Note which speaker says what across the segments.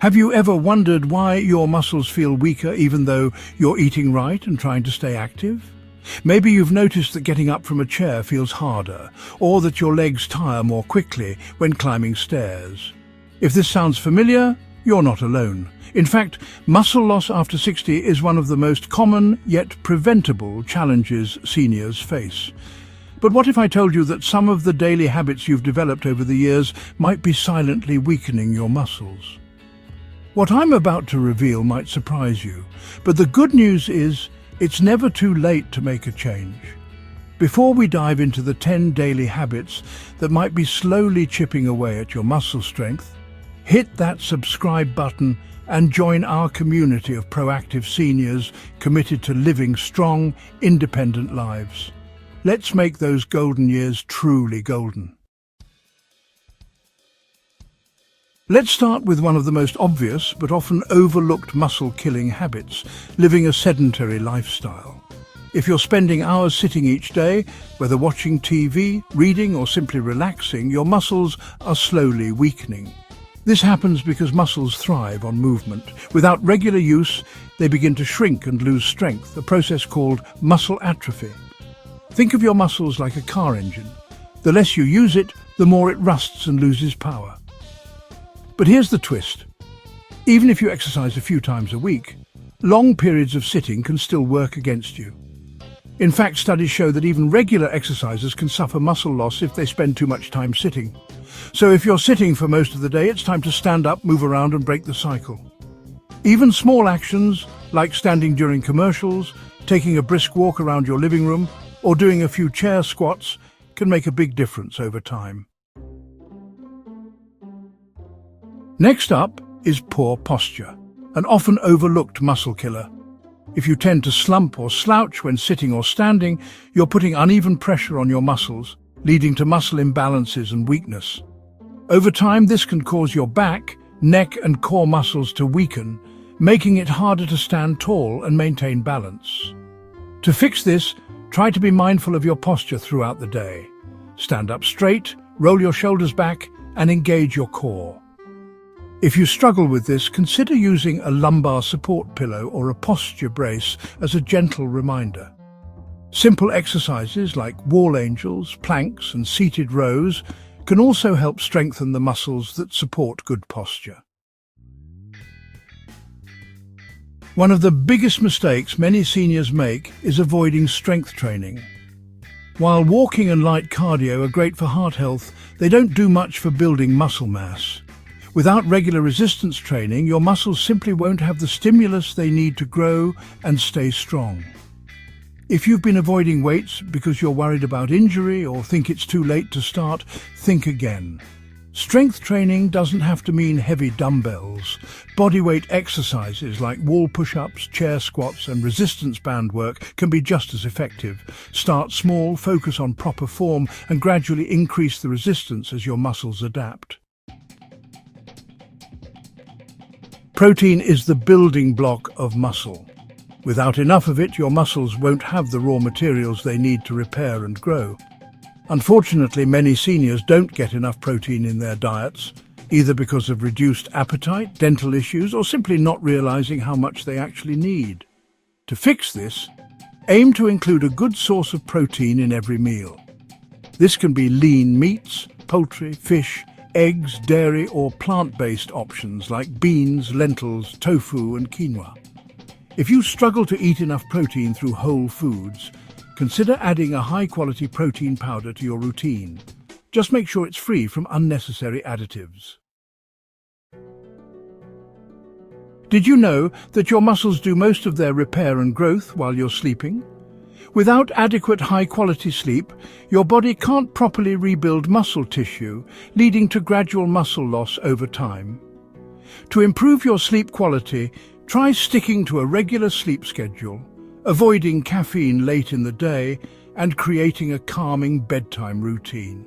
Speaker 1: Have you ever wondered why your muscles feel weaker even though you're eating right and trying to stay active? Maybe you've noticed that getting up from a chair feels harder, or that your legs tire more quickly when climbing stairs. If this sounds familiar, you're not alone. In fact, muscle loss after 60 is one of the most common yet preventable challenges seniors face. But what if I told you that some of the daily habits you've developed over the years might be silently weakening your muscles? What I'm about to reveal might surprise you, but the good news is it's never too late to make a change. Before we dive into the 10 daily habits that might be slowly chipping away at your muscle strength, hit that subscribe button and join our community of proactive seniors committed to living strong, independent lives. Let's make those golden years truly golden. Let's start with one of the most obvious but often overlooked muscle-killing habits, living a sedentary lifestyle. If you're spending hours sitting each day, whether watching TV, reading or simply relaxing, your muscles are slowly weakening. This happens because muscles thrive on movement. Without regular use, they begin to shrink and lose strength, a process called muscle atrophy. Think of your muscles like a car engine. The less you use it, the more it rusts and loses power. But here's the twist. Even if you exercise a few times a week, long periods of sitting can still work against you. In fact, studies show that even regular exercisers can suffer muscle loss if they spend too much time sitting. So if you're sitting for most of the day, it's time to stand up, move around and break the cycle. Even small actions, like standing during commercials, taking a brisk walk around your living room, or doing a few chair squats, can make a big difference over time. Next up is poor posture, an often overlooked muscle killer. If you tend to slump or slouch when sitting or standing, you're putting uneven pressure on your muscles, leading to muscle imbalances and weakness. Over time, this can cause your back, neck and core muscles to weaken, making it harder to stand tall and maintain balance. To fix this, try to be mindful of your posture throughout the day. Stand up straight, roll your shoulders back, and engage your core. If you struggle with this, consider using a lumbar support pillow or a posture brace as a gentle reminder. Simple exercises like wall angels, planks and seated rows can also help strengthen the muscles that support good posture. One of the biggest mistakes many seniors make is avoiding strength training. While walking and light cardio are great for heart health, they don't do much for building muscle mass. Without regular resistance training, your muscles simply won't have the stimulus they need to grow and stay strong. If you've been avoiding weights because you're worried about injury or think it's too late to start, think again. Strength training doesn't have to mean heavy dumbbells. Bodyweight exercises like wall push-ups, chair squats and resistance band work can be just as effective. Start small, focus on proper form and gradually increase the resistance as your muscles adapt. Protein is the building block of muscle. Without enough of it, your muscles won't have the raw materials they need to repair and grow. Unfortunately, many seniors don't get enough protein in their diets, either because of reduced appetite, dental issues, or simply not realizing how much they actually need. To fix this, aim to include a good source of protein in every meal. This can be lean meats, poultry, fish, eggs, dairy or plant-based options like beans, lentils, tofu and quinoa. If you struggle to eat enough protein through whole foods, consider adding a high-quality protein powder to your routine. Just make sure it's free from unnecessary additives. Did you know that your muscles do most of their repair and growth while you're sleeping? Without adequate high-quality sleep, your body can't properly rebuild muscle tissue, leading to gradual muscle loss over time. To improve your sleep quality, try sticking to a regular sleep schedule, avoiding caffeine late in the day, and creating a calming bedtime routine.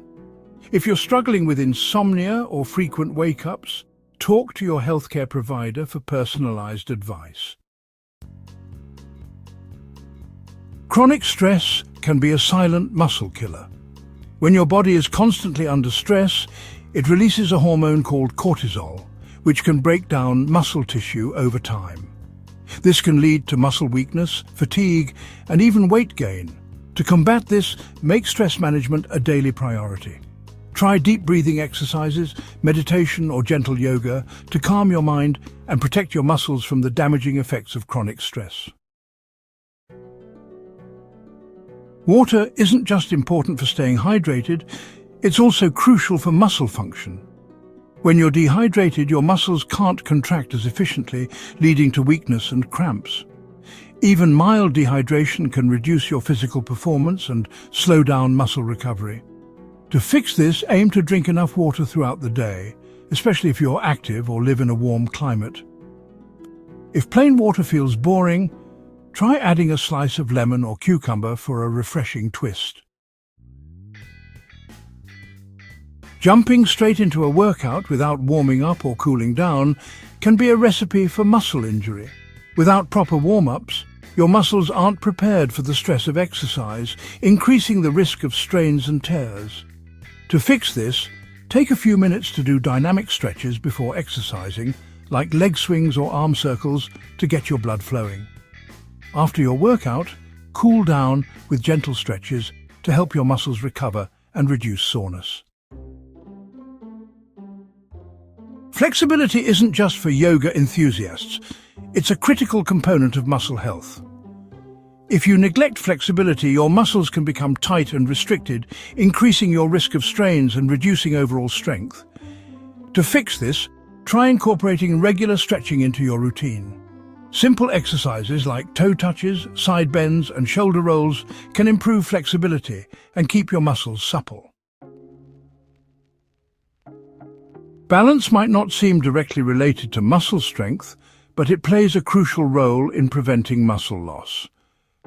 Speaker 1: If you're struggling with insomnia or frequent wake-ups, talk to your healthcare provider for personalized advice. Chronic stress can be a silent muscle killer. When your body is constantly under stress, it releases a hormone called cortisol, which can break down muscle tissue over time. This can lead to muscle weakness, fatigue, and even weight gain. To combat this, make stress management a daily priority. Try deep breathing exercises, meditation or gentle yoga to calm your mind and protect your muscles from the damaging effects of chronic stress. Water isn't just important for staying hydrated, it's also crucial for muscle function. When you're dehydrated, your muscles can't contract as efficiently, leading to weakness and cramps. Even mild dehydration can reduce your physical performance and slow down muscle recovery. To fix this, aim to drink enough water throughout the day, especially if you're active or live in a warm climate. If plain water feels boring, try adding a slice of lemon or cucumber for a refreshing twist. Jumping straight into a workout without warming up or cooling down can be a recipe for muscle injury. Without proper warm-ups, your muscles aren't prepared for the stress of exercise, increasing the risk of strains and tears. To fix this, take a few minutes to do dynamic stretches before exercising, like leg swings or arm circles, to get your blood flowing. After your workout, cool down with gentle stretches to help your muscles recover and reduce soreness. Flexibility isn't just for yoga enthusiasts, it's a critical component of muscle health. If you neglect flexibility, your muscles can become tight and restricted, increasing your risk of strains and reducing overall strength. To fix this, try incorporating regular stretching into your routine. Simple exercises like toe touches, side bends, and shoulder rolls can improve flexibility and keep your muscles supple. Balance might not seem directly related to muscle strength, but it plays a crucial role in preventing muscle loss.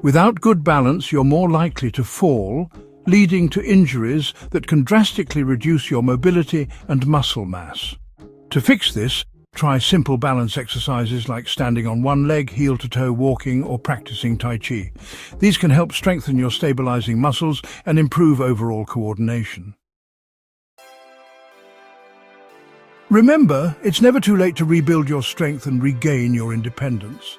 Speaker 1: Without good balance, you're more likely to fall, leading to injuries that can drastically reduce your mobility and muscle mass. To fix this, try simple balance exercises like standing on one leg, heel-to-toe walking, or practicing Tai Chi. These can help strengthen your stabilizing muscles and improve overall coordination. Remember, it's never too late to rebuild your strength and regain your independence.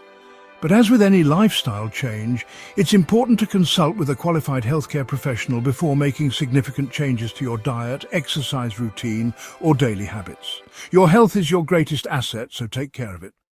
Speaker 1: But as with any lifestyle change, it's important to consult with a qualified healthcare professional before making significant changes to your diet, exercise routine, or daily habits. Your health is your greatest asset, so take care of it.